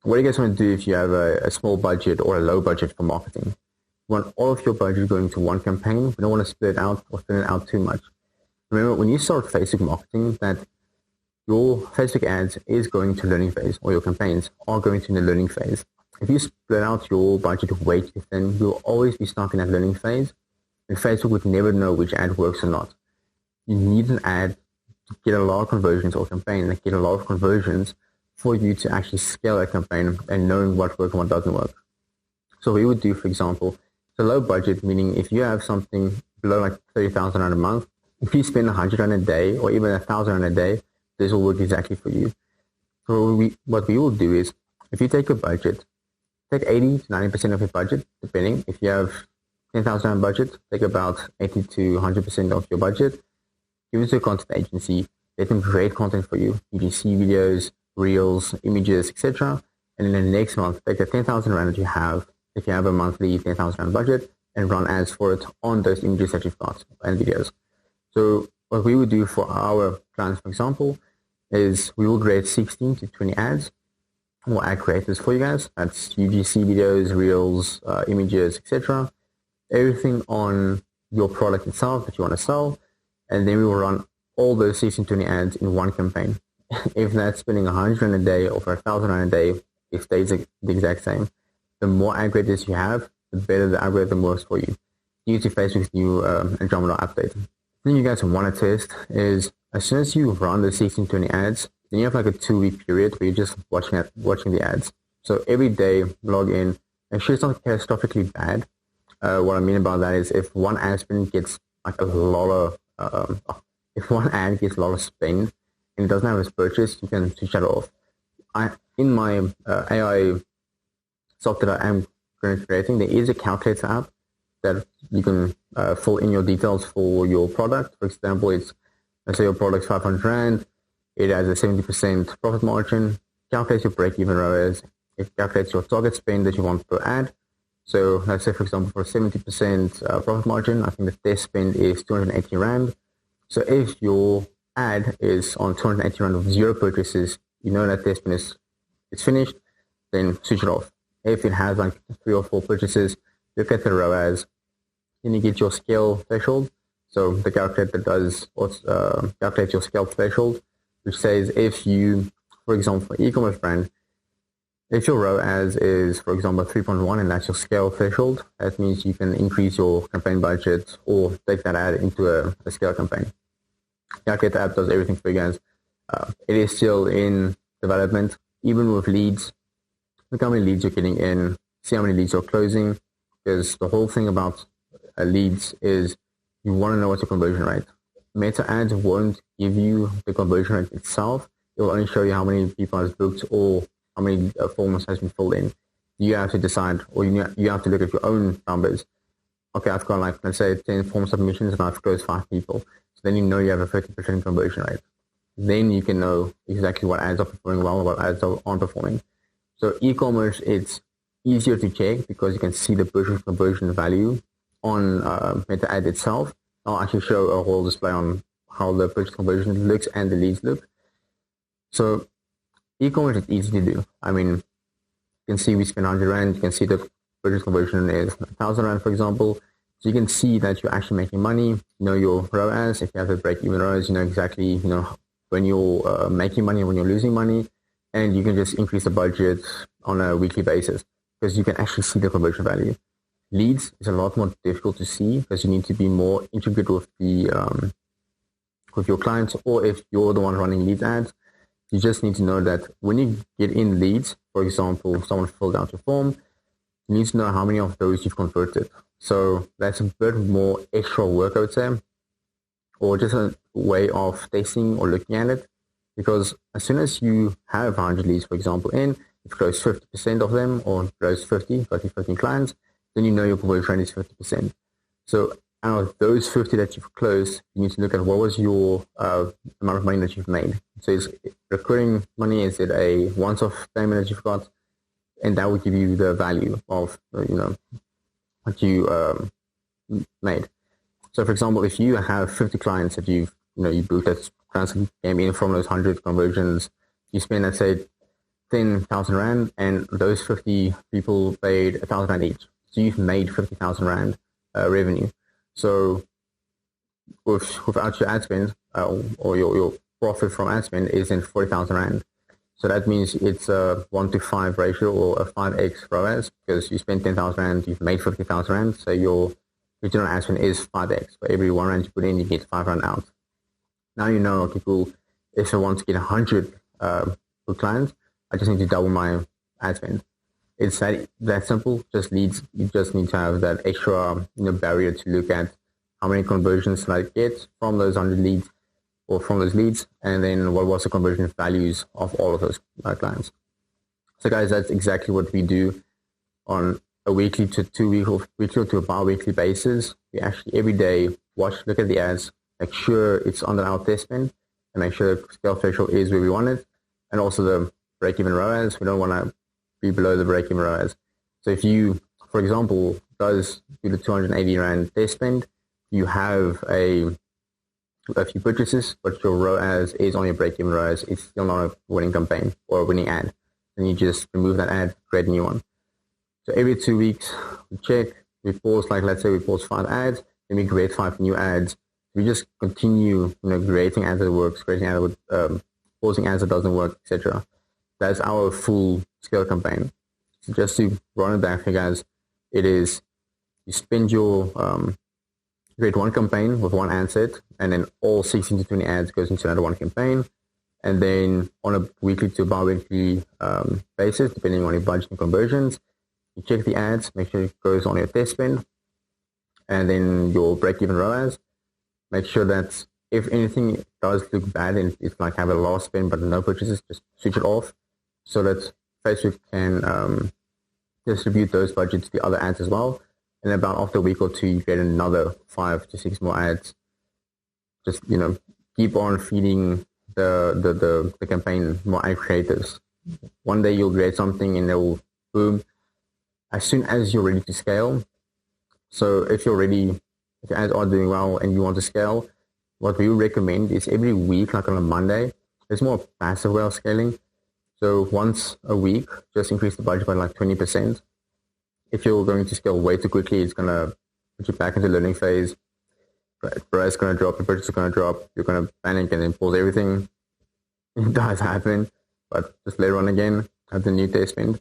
what do you guys want to do if you have a small budget or a low budget for marketing? You want all of your budget going to one campaign. We don't want to split it out or thin it out too much. Remember, when you start Facebook marketing, that your Facebook ads is going to learning phase, or your campaigns are going to the learning phase. If you split out your budget way too thin, you'll always be stuck in that learning phase, and Facebook would never know which ad works or not. You need an ad to get a lot of conversions, or campaign that get a lot of conversions for you to actually scale a campaign and knowing what works and what doesn't work. So we would do, for example, the low budget, meaning if you have something below like 30,000 a month, if you spend 100 a day or even 1,000 a day, this will work exactly for you. So what we will do is, if you take a budget, take 80 to 90% of your budget, depending. If you have 10,000 budget, take about 80 to 100% of your budget, give it to a content agency, let them create content for you, UGC videos, reels, images, etc. And in the next month, take the 10,000 rand that you have, if you have a monthly 10,000 rand budget, and run ads for it on those images that you've got and videos. So what we would do for our clients, for example, is we will create 16 to 20 ads or ad creators for you guys. That's UGC videos, reels, images, etc. Everything on your product itself that you want to sell. And then we will run all those 16 to 20 ads in one campaign. If that's spending 100 a day or 1,000 a day, it stays the exact same. The more ad creators you have, the better the algorithm works for you. Due to Facebook's new Andromeda update. The thing you guys want to test is, as soon as you run the 16 to 20 ads, then you have like a 2-week period where you're just watching the ads. So every day, log in. Make sure it's not catastrophically bad. What I mean about that is, if one ad spend gets like a lot of, if one ad gets a lot of spend and it doesn't have a purchase, you can switch that off. In my AI software that I'm currently creating, there is a calculator app that you can fill in your details for your product. For example, it's, let's say your product's 500 Rand, it has a 70% profit margin, calculates your break-even ROAS, it calculates your target spend that you want per ad. So let's say, for example, for 70% profit margin, I think the test spend is 280 Rand. So if your ad is on 280 Rand of zero purchases, you know that test spend is finished, then switch it off. If it has like 3 or 4 purchases, look at the ROAS, then you get your scale threshold. So the calculator does calculate your scale threshold, which says if you, for example, for e-commerce brand, if your ROAS is, for example, 3.1 and that's your scale threshold, that means you can increase your campaign budget or take that ad into a scale campaign. Calculator app does everything for you guys. It is still in development, even with leads. Look how many leads you're getting in, see how many leads you're closing, because the whole thing about leads is you want to know what's your conversion rate. Meta ads won't give you the conversion rate itself. It will only show you how many people has booked or how many forms has been filled in. You have to decide, or you have to look at your own numbers. Okay, I've got like, let's say 10 form submissions and I've closed 5 people. So then you know you have a 30% conversion rate. Then you can know exactly what ads are performing well and what ads aren't performing. So e-commerce, it's easier to check because you can see the purchase conversion value on Meta ad itself. I'll actually show a whole display on how the purchase conversion looks and the leads look. So e-commerce is easy to do. I mean, you can see we spend 100 Rand, you can see the purchase conversion is 1,000 Rand, for example. So you can see that you're actually making money, you know your ROAS. If you have a break-even ROAS, you know exactly, when you're making money and when you're losing money. And you can just increase the budget on a weekly basis because you can actually see the conversion value. Leads is a lot more difficult to see because you need to be more integrated with the with your clients, or if you're the one running lead ads, you just need to know that when you get in leads, for example, someone filled out your form, you need to know how many of those you've converted. So that's a bit more extra work, I would say, or just a way of testing or looking at it. Because as soon as you have 100 leads, for example, if you close 50% of them, or close 50 clients, then you know your conversion rate is 50%. So out of those 50 that you've closed, you need to look at what was your amount of money that you've made. So is it recurring money? Is it a once-off payment that you've got? And that will give you the value of what you made. So for example, if you have 50 clients that you booked, that clients came in from those 100 conversions, you spend, let's say, 10,000 Rand, and those 50 people paid 1,000 Rand each. So you've made 50,000 Rand revenue. So without your ad spend, or your profit from ad spend is in 40,000 Rand. So that means it's a 1-to-5 ratio, or a 5x ROAS, because you spend 10,000 Rand, you've made 50,000 Rand, so your return on ad spend is 5x. For every 1 Rand you put in, you get 5 Rand out. Now you know, okay, cool, if I want to get 100 good clients, I just need to double my ad spend. It's that simple. Just leads. You just need to have that extra barrier to look at how many conversions can I get from those 100 leads, or from those leads, and then what was the conversion values of all of those clients. So guys, that's exactly what we do on a weekly to 2 week, or weekly to a bi-weekly basis. We actually every day look at the ads, make sure it's under our test spend, and make sure the scale threshold is where we want it, and also the break-even ROAS. We don't want to be below the break-even ROAS. So if you, for example, does do the 280 Rand test spend, you have a few purchases, but your ROAS is on your break-even ROAS, it's still not a winning campaign or a winning ad. Then you just remove that ad, create a new one. So every 2 weeks, we check, we pause, like let's say we pause 5 ads, then we create 5 new ads. We just continue, creating ads that works, creating ads with, pausing ads that doesn't work, etc. That's our full scale campaign. So just to run it back, you guys, it is you spend your create one campaign with one ad set, and then all 16 to 20 ads goes into another one campaign, and then on a weekly to bi-weekly basis, depending on your budget and conversions, you check the ads, make sure it goes on your test spend, and then your break-even ROAS. Make sure that if anything does look bad and it's like have a low spend but no purchases, just switch it off so that Facebook can distribute those budgets to the other ads as well. And about after a week or 2, you get another 5 to 6 more ads. Just keep on feeding the campaign more ad creatives. One day you'll create something and it will boom as soon as you're ready to scale. So if your ads are doing well and you want to scale, what we would recommend is every week, like on a Monday, there's more passive way of scaling. So once a week, just increase the budget by like 20%. If you're going to scale way too quickly, it's going to put you back into the learning phase. Price is going to drop, the purchase is going to drop, you're going to panic and then pause everything. It does happen, but just later on again, have the new test spend.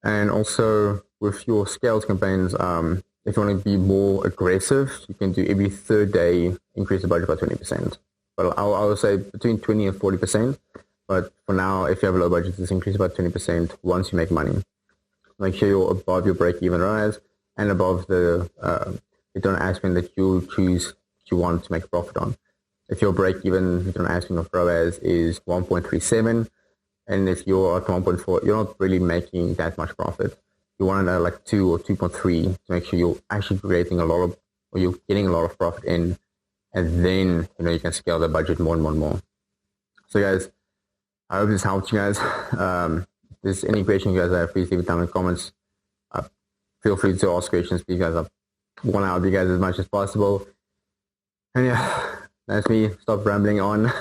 And also with your scales campaigns, if you want to be more aggressive, you can do every 3rd day, increase the budget by 20%. But I would say between 20 and 40%. But for now, if you have a low budget, just increase by 20% once you make money. Make sure you're above your break-even ROAS and above the return on ad spend that you choose you want to make a profit on. If your break-even return on ad spend of ROAS is 1.37, and if you're at 1.4, you're not really making that much profit. You want to like 2 or 2.3 to make sure you're actually creating or you're getting a lot of profit in, and then you can scale the budget more and more and more. So guys, I hope this helped you guys. If there's any questions you guys have, please leave it down in the comments. Feel free to ask questions, please guys. I want to help you guys as much as possible. And yeah, that's me. Stop rambling on.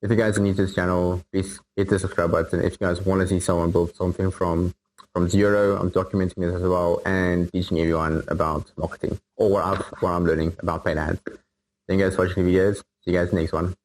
If you guys are new to this channel, please hit the subscribe button. If you guys want to see someone build something from zero, I'm documenting this as well and teaching everyone about marketing or what I'm learning about paid ads. Thank you guys for watching the videos. See you guys next one.